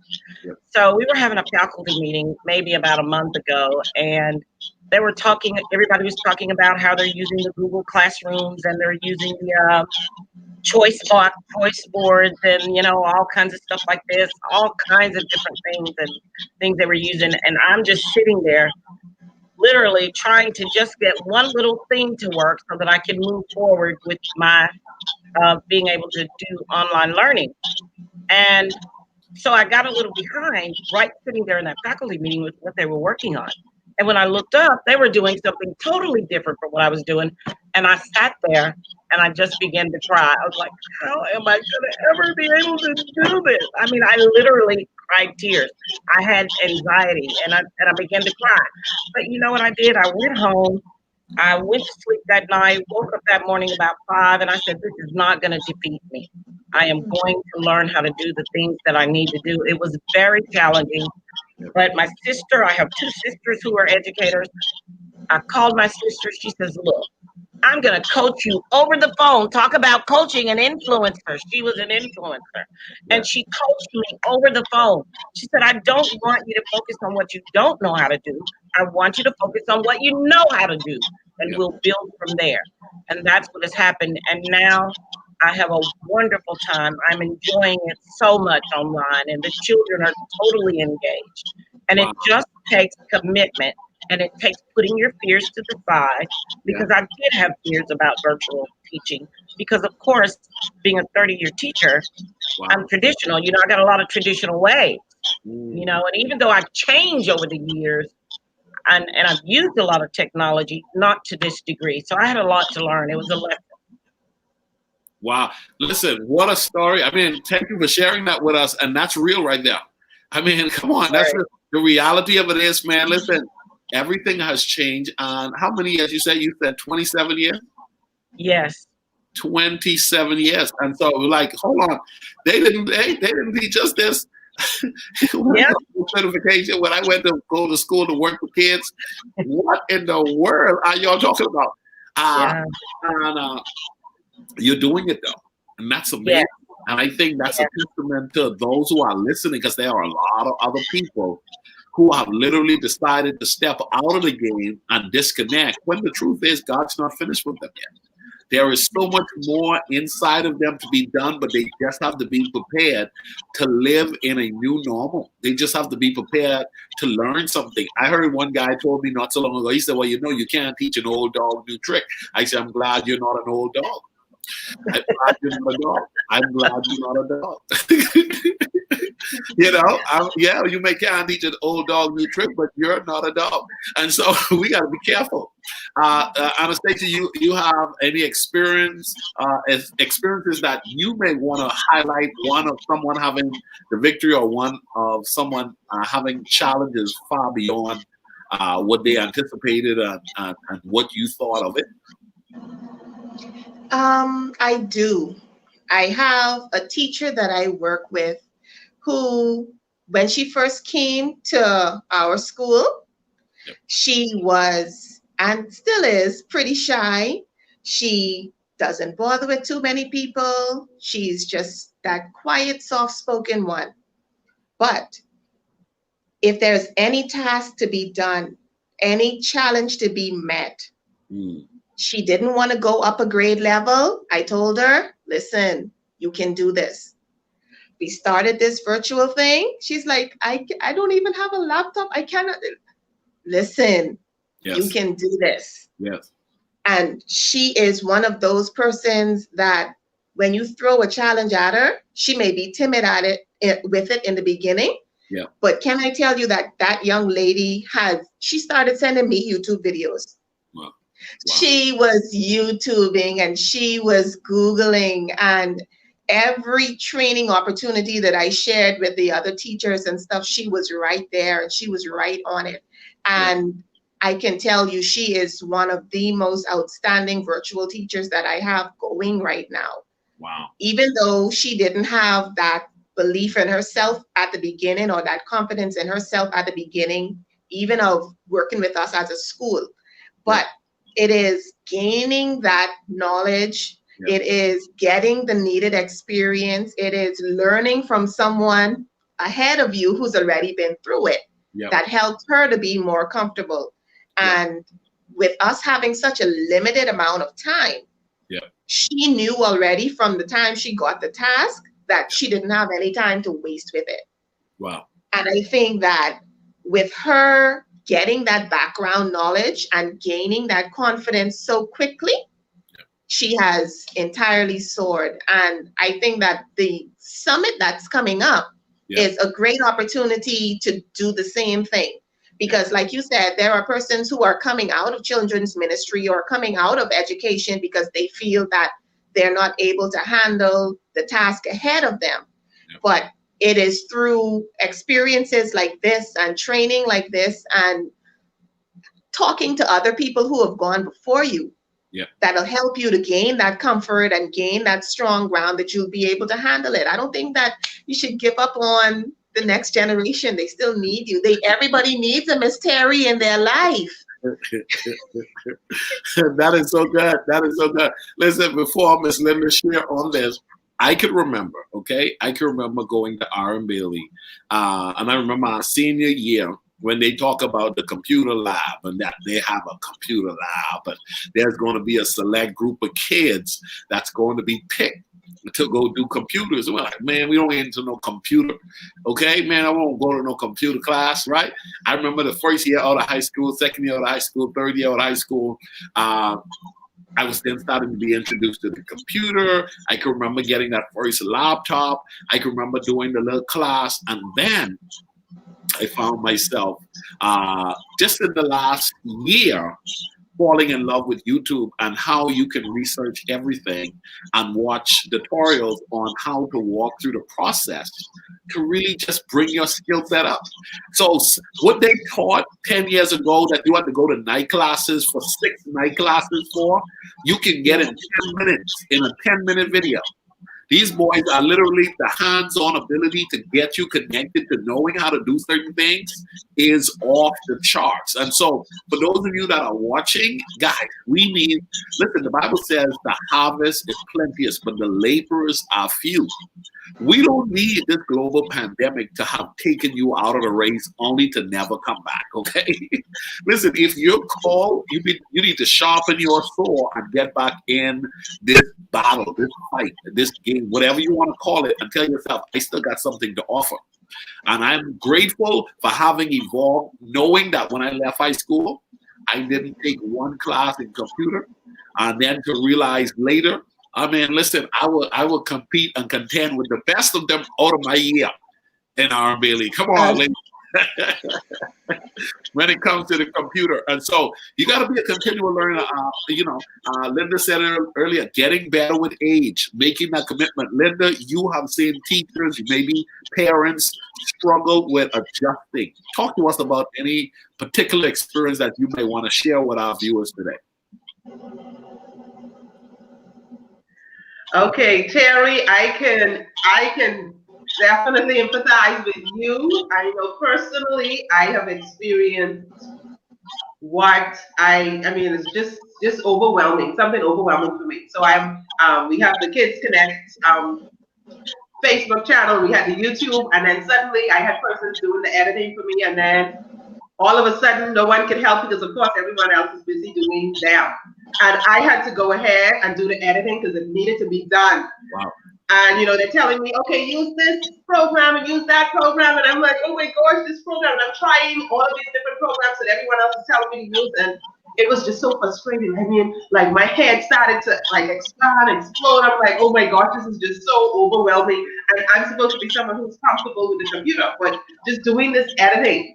So we were having a faculty meeting maybe about a month ago, and they were talking, everybody was talking about how they're using the Google Classrooms and they're using the choice boards and, you know, all kinds of stuff like this, all kinds of different things and things they were using. And I'm just sitting there literally trying to just get one little thing to work so that I can move forward with my being able to do online learning. And so I got a little behind right sitting there in that faculty meeting with what they were working on. And when I looked up, they were doing something totally different from what I was doing. And I sat there and I just began to cry. I was like, how am I going to ever be able to do this? I mean, I literally cried tears. I had anxiety and I began to cry. But you know what I did? I went home. I went to sleep that night, woke up that morning about 5, and I said, this is not going to defeat me. I am going to learn how to do the things that I need to do. It was very challenging. But my sister, I have 2 sisters who are educators. I called my sister. She says, look, I'm going to coach you over the phone. Talk about coaching an influencer. She was an influencer. And she coached me over the phone. She said, I don't want you to focus on what you don't know how to do. I want you to focus on what you know how to do. And we'll build from there. And that's what has happened. And now I have a wonderful time. I'm enjoying it so much online. And the children are totally engaged. And it just takes commitment. And it takes putting your fears to the side, because I did have fears about virtual teaching because, of course, being a 30-year teacher, I'm traditional. You know, I got a lot of traditional ways, you know, and even though I've changed over the years and I've used a lot of technology, not to this degree. So I had a lot to learn. It was a lesson. Wow. Listen, what a story. I mean, thank you for sharing that with us. And that's real right there. I mean, come on. That's the reality of it is, man. Listen. Everything has changed. How many years? You said 27 years? Yes. 27 years. And so we're like, hold on. They didn't teach us this. Certification when I went to go to school to work with kids. What in the world are y'all talking about? And you're doing it though. And that's amazing. Yeah. And I think that's a testament to those who are listening, because there are a lot of other people who have literally decided to step out of the game and disconnect, when the truth is God's not finished with them yet. There is so much more inside of them to be done, but they just have to be prepared to live in a new normal. They just have to be prepared to learn something. I heard one guy told me not so long ago, he said, well, you know, you can't teach an old dog new trick. I said, I'm glad you're not an old dog. I'm glad you're not a dog. I'm glad you're not a dog. You know, yeah, you may kind of teach an old dog new trick, but you're not a dog. And so we got to be careful. Anastasia, you have any experiences that you may want to highlight, one of someone having the victory or one of someone having challenges far beyond what they anticipated and what you thought of it? I do. I have a teacher that I work with who, when she first came to our school, she was and still is pretty shy. She doesn't bother with too many people. She's just that quiet, soft-spoken one. But if there's any task to be done, any challenge to be met, she didn't want to go up a grade level. I told her, listen, you can do this. We started this virtual thing. She's like, I don't even have a laptop. I cannot. Listen, you can do this. Yes. And she is one of those persons that when you throw a challenge at her, she may be timid at with it in the beginning. Yeah. But can I tell you that that young lady she started sending me YouTube videos. Wow. She was YouTubing and she was Googling, and every training opportunity that I shared with the other teachers and stuff, she was right there and she was right on it. And I can tell you, she is one of the most outstanding virtual teachers that I have going right now. Wow. Even though she didn't have that belief in herself at the beginning, or that confidence in herself at the beginning, even of working with us as a school. But it is gaining that knowledge. It is getting the needed experience. It is learning from someone ahead of you who's already been through it. That helps her to be more comfortable. And with us having such a limited amount of time, she knew already from the time she got the task that she didn't have any time to waste with it. Wow. And I think that with her getting that background knowledge and gaining that confidence so quickly, she has entirely soared. And I think that the summit that's coming up is a great opportunity to do the same thing. Because like you said, there are persons who are coming out of children's ministry or coming out of education because they feel that they're not able to handle the task ahead of them. But it is through experiences like this and training like this and talking to other people who have gone before you that'll help you to gain that comfort and gain that strong ground that you'll be able to handle it. I don't think that you should give up on the next generation. They still need you. Everybody needs a Miss Terry in their life. That is so good. That is so good. Listen, before Miss Linda share on this, I could remember, I could remember going to R.M. Bailey. And I remember our senior year when they talk about the computer lab and that they have a computer lab, and there's going to be a select group of kids that's going to be picked to go do computers. We're like, man, we don't get into no computer. Man, I won't go to no computer class, right? I remember the first year out of high school, second year out of high school, third year out of high school, I was then starting to be introduced to the computer. I can remember getting that first laptop. I can remember doing the little class. And then I found myself just in the last year falling in love with YouTube and how you can research everything and watch tutorials on how to walk through the process to really just bring your skill set up. So what they taught 10 years ago that you had to go to night classes for 6 night classes for, you can get in 10 minutes in a 10-minute video. These boys are literally the hands-on ability to get you connected to knowing how to do certain things is off the charts. And so for those of you that are watching, guys, listen, the Bible says the harvest is plenteous, but the laborers are few. We don't need this global pandemic to have taken you out of the race only to never come back, okay? Listen, if you're called, you need to sharpen your sword and get back in this battle, this fight, this game, whatever you want to call it, and tell yourself, I still got something to offer. And I'm grateful for having evolved, knowing that when I left high school, I didn't take one class in computer, and then to realize later, I mean, listen, I will compete and contend with the best of them out of my year in R&B League. Come on, ladies. When it comes to the computer. And so you got to be a continual learner. Linda said it earlier, getting better with age, making that commitment. Linda, you have seen teachers, maybe parents struggle with adjusting. Talk to us about any particular experience that you may want to share with our viewers today. Okay, Terry, I can definitely empathize with you. I know personally I have experienced what I mean it's just overwhelming, something overwhelming for me. So we have the Kids Connect Facebook channel, we had the YouTube, and then suddenly I had persons doing the editing for me, and then all of a sudden no one could help because of course everyone else is busy doing them. And I had to go ahead and do the editing because it needed to be done. Wow. And they're telling me, okay, use this program and use that program. And I'm like, oh my gosh, this program. And I'm trying all of these different programs that everyone else is telling me to use. And it was just so frustrating. I mean, like my head started to like expand, explode. I'm like, oh my gosh, this is just so overwhelming. And I'm supposed to be someone who's comfortable with the computer, but just doing this editing.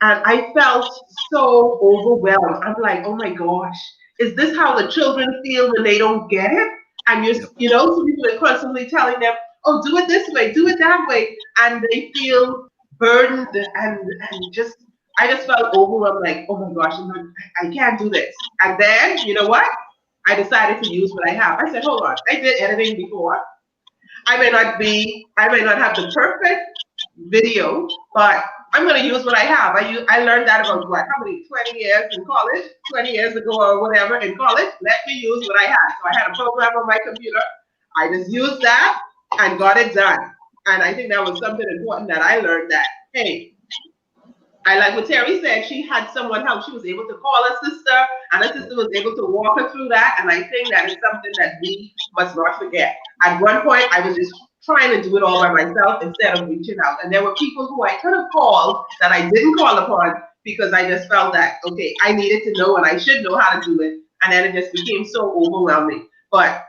And I felt so overwhelmed. I'm like, oh my gosh, is this how the children feel when they don't get it? And some people are constantly telling them, oh, do it this way, do it that way. And they feel burdened and I just felt overwhelmed, like, oh my gosh, I can't do this. And then, you know what? I decided to use what I have. I said, hold on, I did editing before. I may not have the perfect video, but I'm going to use what I have. I learned that about 20 years in college, 20 years ago or whatever in college. Let me use what I had. So I had a program on my computer. I just used that and got it done. And I think that was something important that I learned, that, hey, I like what Terry said. She had someone help. She was able to call her sister, and her sister was able to walk her through that. And I think that is something that we must not forget. At one point, I was just trying to do it all by myself instead of reaching out. And there were people who I could have called that I didn't call upon because I just felt that, okay, I needed to know and I should know how to do it. And then it just became so overwhelming. But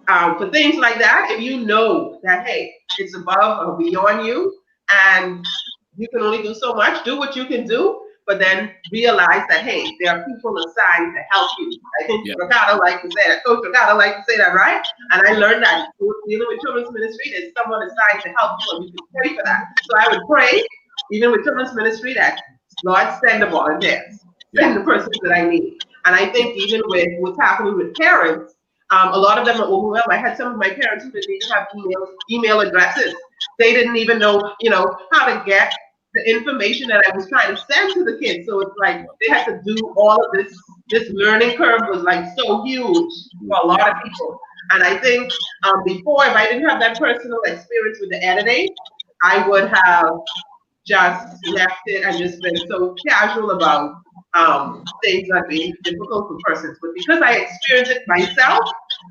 for things like that, if you know that, hey, it's above or beyond you and you can only do so much, do what you can do, but then realize that, hey, there are people assigned to help you. I think Ricardo liked to say that. Coach Ricardo liked to say that, right? And I learned that dealing with children's ministry, there's someone assigned to help you, and you can pray for that. So I would pray, even with children's ministry, that Lord, send the volunteers, send the persons that I need. And I think even with what's happening with parents, a lot of them are overwhelmed. I had some of my parents who didn't even have email addresses. They didn't even know, how to get the information that I was trying to send to the kids. So it's like they had to do all of this. This learning curve was like so huge for a lot of people. And I think before, if I didn't have that personal experience with the editing, I would have just left it and just been so casual about things that being difficult for persons. But because I experienced it myself,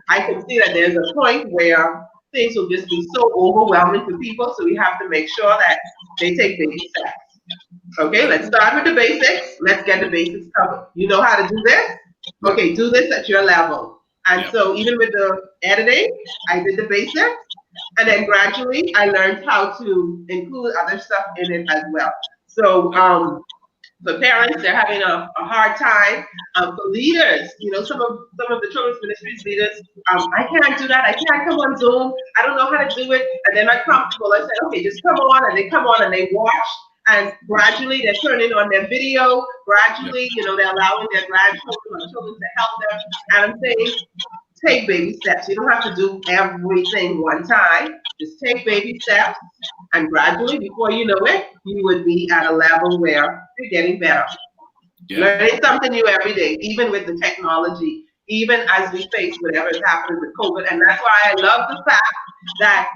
I can see that there's a point where things will just be so overwhelming for people. So we have to make sure that they take baby steps. Okay, let's start with the basics. Let's get the basics covered. You know how to do this? Okay, do this at your level. And so even with the editing, I did the basics. And then gradually I learned how to include other stuff in it as well. So for parents, they're having a hard time. For leaders, some of the children's ministries leaders, I can't do that. I can't come on Zoom. I don't know how to do it. And they're not comfortable. I said, okay, just come on. And they come on and they watch. And gradually they're turning on their video. Gradually, they're allowing their grandchildren or children to help them. And I'm saying, take baby steps. You don't have to do everything one time. Just take baby steps, and gradually, before you know it, you would be at a level where you're getting better. Learning something new every day, even with the technology, even as we face whatever is happening with COVID. And that's why I love the fact that,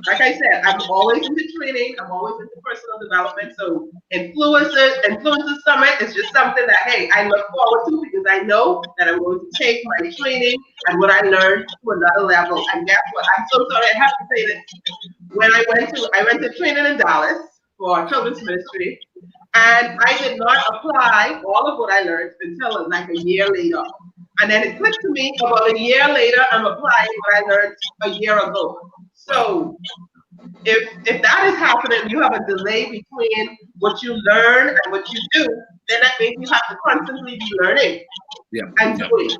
like I said, I'm always into training. I'm always into personal development. So Influencer Summit is just something that, hey, I look forward to because I know that I'm going to take my training and what I learned to another level. And guess what? I'm so sorry, I have to say this. When I went to training in Dallas for children's ministry, and I did not apply all of what I learned until like a year later. And then it clicked to me about a year later, I'm applying what I learned a year ago. So if that is happening, you have a delay between what you learn and what you do, then that means you have to constantly be learning Yeah. and Yeah. doing.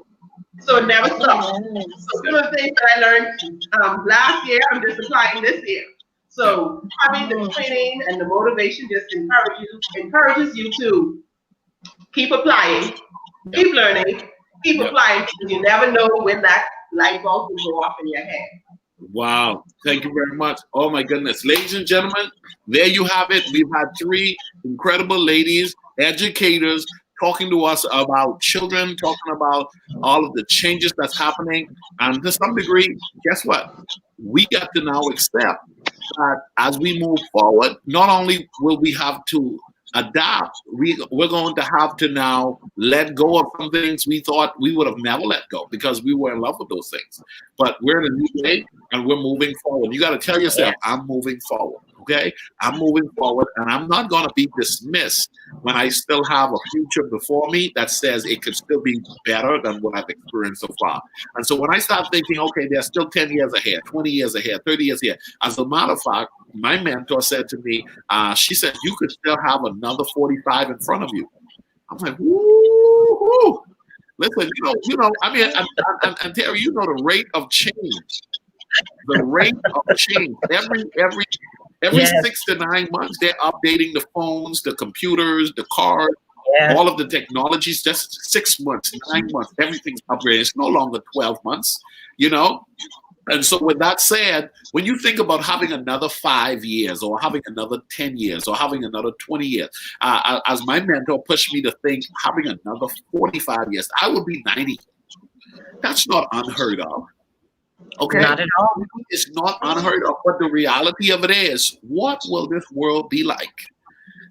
So it never stops. So Yes. some of the things that I learned last year, I'm just applying this year. So having the training and the motivation just encourages you to keep applying, Yeah. keep learning, keep Yeah. applying, because you never know when that light bulb will go off in your head. Wow. Thank you very much. Oh my goodness. Ladies and gentlemen, there you have it. We've had three incredible ladies, educators, talking to us about children, talking about all of the changes that's happening. And to some degree, guess what? We got to now accept that as we move forward, not only will we have to adapt, we're going to have to now let go of some things we thought we would have never let go because we were in love with those things. But we're in a new day and we're moving forward. You got to tell yourself, I'm moving forward. Okay? I'm moving forward and I'm not going to be dismissed when I still have a future before me that says it could still be better than what I've experienced so far. And so when I start thinking, okay, there's still 10 years ahead, 20 years ahead, 30 years ahead, as a matter of fact, my mentor said to me, she said, you could still have another 45 in front of you. I'm like, woo-hoo. Listen, I mean, and Terry, you know the rate of change. The rate of change. Every Yes. 6 to 9 months, they're updating the phones, the computers, the cars, Yes. all of the technologies. Just 6 months, 9 months, everything's upgraded. It's no longer 12 months, you know? And so with that said, when you think about having another 5 years or having another 10 years or having another 20 years, as my mentor pushed me to think having another 45 years, I would be 90. That's not unheard of. Okay? Not at all. It's not unheard of. But the reality of it is, what will this world be like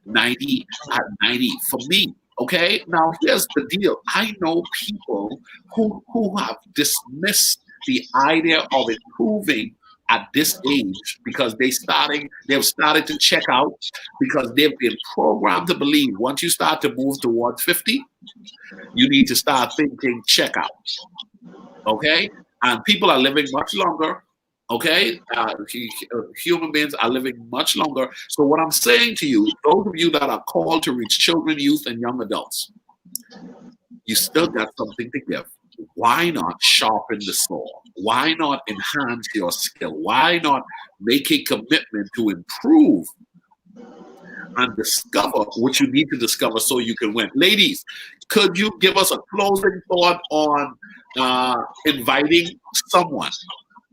90 at 90 for me? Okay? Now, here's the deal. I know people who have dismissed the idea of improving at this age because they've started to check out because they've been programmed to believe once you start to move towards 50, you need to start thinking check out. Okay? And people are living much longer. Okay? Human beings are living much longer. So what I'm saying to you, those of you that are called to reach children, youth, and young adults, you still got something to give. Why not sharpen the saw? Why not enhance your skill? Why not make a commitment to improve and discover what you need to discover so you can win? Ladies, could you give us a closing thought on inviting someone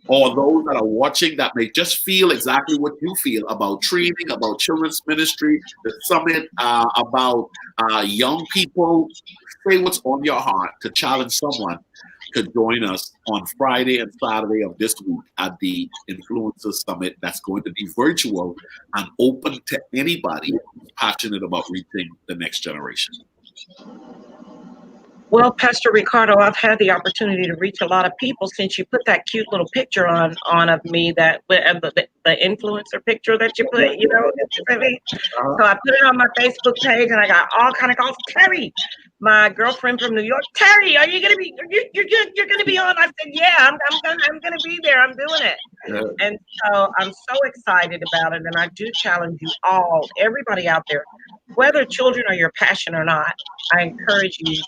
or those that are watching that may just feel exactly what you feel about training, about children's ministry, the summit, about young people? Say what's on your heart to challenge someone to join us on Friday and Saturday of this week at the Influencer Summit that's going to be virtual and open to anybody who's passionate about reaching the next generation. Well, Pastor Ricardo, I've had the opportunity to reach a lot of people since you put that cute little picture on of me, that the influencer picture that you put, So I put it on my Facebook page, and I got all kind of calls. Terry, my girlfriend from New York. Terry, are you gonna be? You're gonna be on? I said, yeah, I'm gonna be there. I'm doing it. Yeah. And so I'm so excited about it, and I do challenge you all, everybody out there, whether children are your passion or not. I encourage you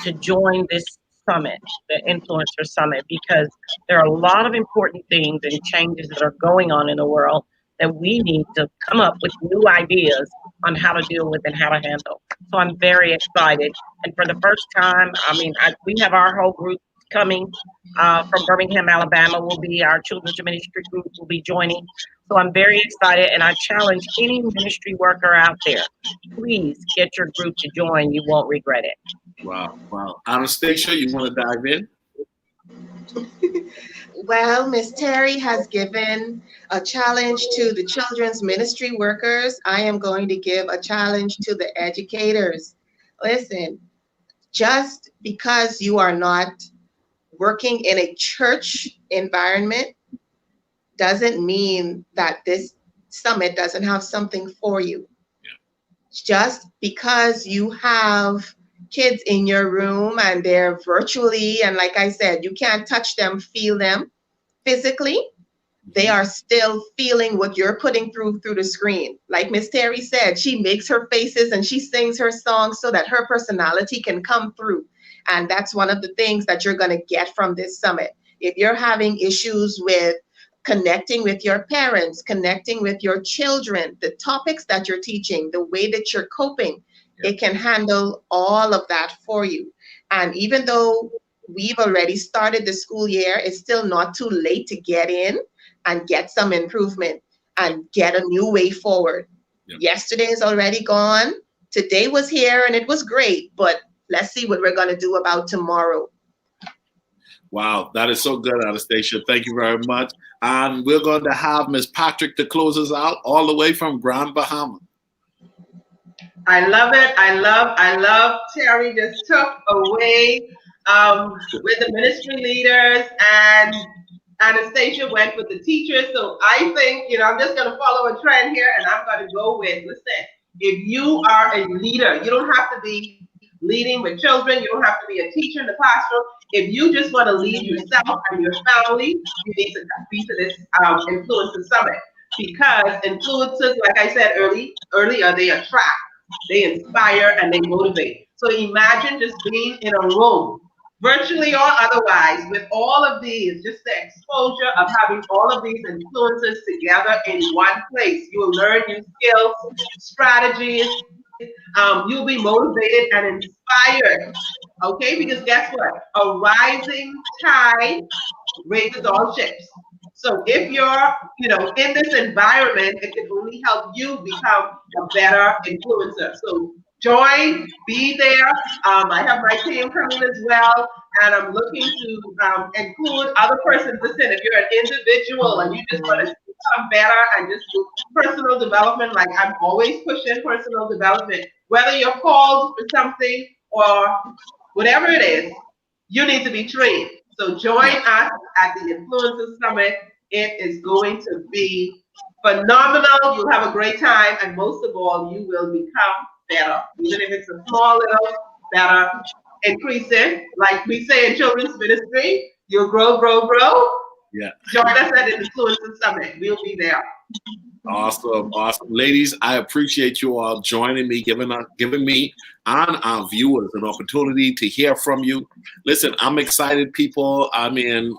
to join this summit, the Influencer Summit, because there are a lot of important things and changes that are going on in the world that we need to come up with new ideas on how to deal with and how to handle. So I'm very excited. And for the first time, we have our whole group coming from Birmingham, Alabama. Will be our children's ministry group will be joining. So I'm very excited, and I challenge any ministry worker out there, please get your group to join. You won't regret it. Wow. Anastasia, you want to dive in? Well, Miss Terry has given a challenge to the children's ministry workers. I am going to give a challenge to the educators. Listen, just because you are not working in a church environment doesn't mean that this summit doesn't have something for you. Just because you have kids in your room and they're virtually, and like I said, you can't touch them, feel them physically, they are still feeling what you're putting through the screen. Like Miss Terry said, she makes her faces and she sings her songs so that her personality can come through. And that's one of the things that you're going to get from this summit. If you're having issues with connecting with your parents, connecting with your children, the topics that you're teaching, the way that you're coping, it can handle all of that for you. And even though we've already started the school year, it's still not too late to get in and get some improvement and get a new way forward. Yesterday is already gone. Today was here and it was great, but let's see what we're going to do about tomorrow. Wow, that is so good, Anastasia. Thank you very much. And we're going to have Ms. Patrick to close us out all the way from Grand Bahama. I love it. I love Terry just took away with the ministry leaders, and Anastasia went with the teachers. So I think, I'm just going to follow a trend here, and I'm going to go with, listen, if you are a leader, you don't have to be leading with children. You don't have to be a teacher in the classroom. If you just want to lead yourself and your family, you need to be to this Influencer Summit, because influencers, like I said earlier, they attract, they inspire, and they motivate. So imagine just being in a room, virtually or otherwise, with all of these, just the exposure of having all of these influencers together in one place. You will learn new skills, strategies. You'll be motivated and inspired, okay? Because guess what? A rising tide raises all ships. So if you're, in this environment, it can only help you become a better influencer. So join, be there. I have my team coming as well, and I'm looking to include other persons. Listen, if you're an individual and you just want to become better and just do personal development, like I'm always pushing personal development, whether you're called for something or whatever it is, you need to be trained. So join us at the Influencers Summit. It is going to be phenomenal. You'll have a great time, and most of all, you will become better. Even if it's a small little better, increase it. Like we say in children's ministry, you'll grow, grow, grow. Yeah. Join us at the Influencer Summit. We'll be there. Awesome. Ladies, I appreciate you all joining me, giving me and our viewers an opportunity to hear from you. Listen, I'm excited, people. I mean,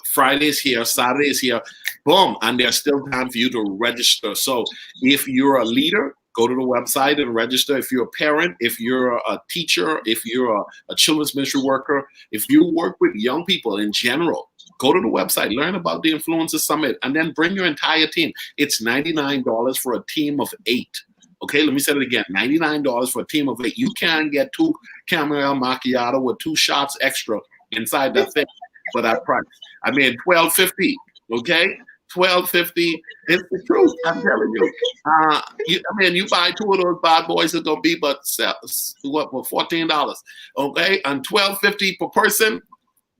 Friday is here, Saturday is here, boom, and there's still time for you to register. So if you're a leader, go to the website and register. If you're a parent, if you're a teacher, if you're a children's ministry worker, if you work with young people in general, go to the website, learn about the Influencer Summit, and then bring your entire team. It's $99 for a team of 8. Okay, let me say it again, $99 for a team of 8. You can get 2 caramel macchiato with 2 shots extra inside that thing for that price. I mean, $12.50, okay? $12.50. It's the truth, I'm telling you. You buy 2 of those bad boys, it's gonna be but $14, okay? And $12.50 per person.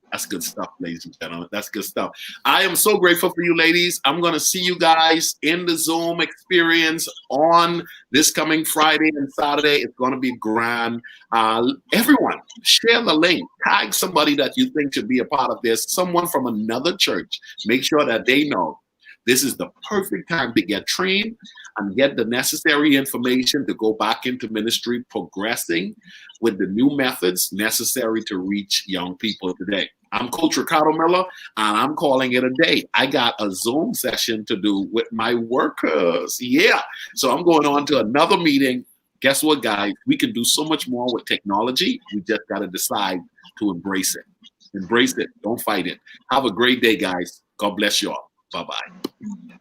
That's good stuff, ladies and gentlemen. That's good stuff. I am so grateful for you, ladies. I'm going to see you guys in the Zoom experience on this coming Friday and Saturday. It's going to be grand. Everyone, share the link. Tag somebody that you think should be a part of this. Someone from another church. Make sure that they know this is the perfect time to get trained and get the necessary information to go back into ministry, progressing with the new methods necessary to reach young people today. I'm Coach Ricardo Miller, and I'm calling it a day. I got a Zoom session to do with my workers. Yeah. So I'm going on to another meeting. Guess what, guys? We can do so much more with technology. We just got to decide to embrace it. Embrace it. Don't fight it. Have a great day, guys. God bless you all. Bye-bye.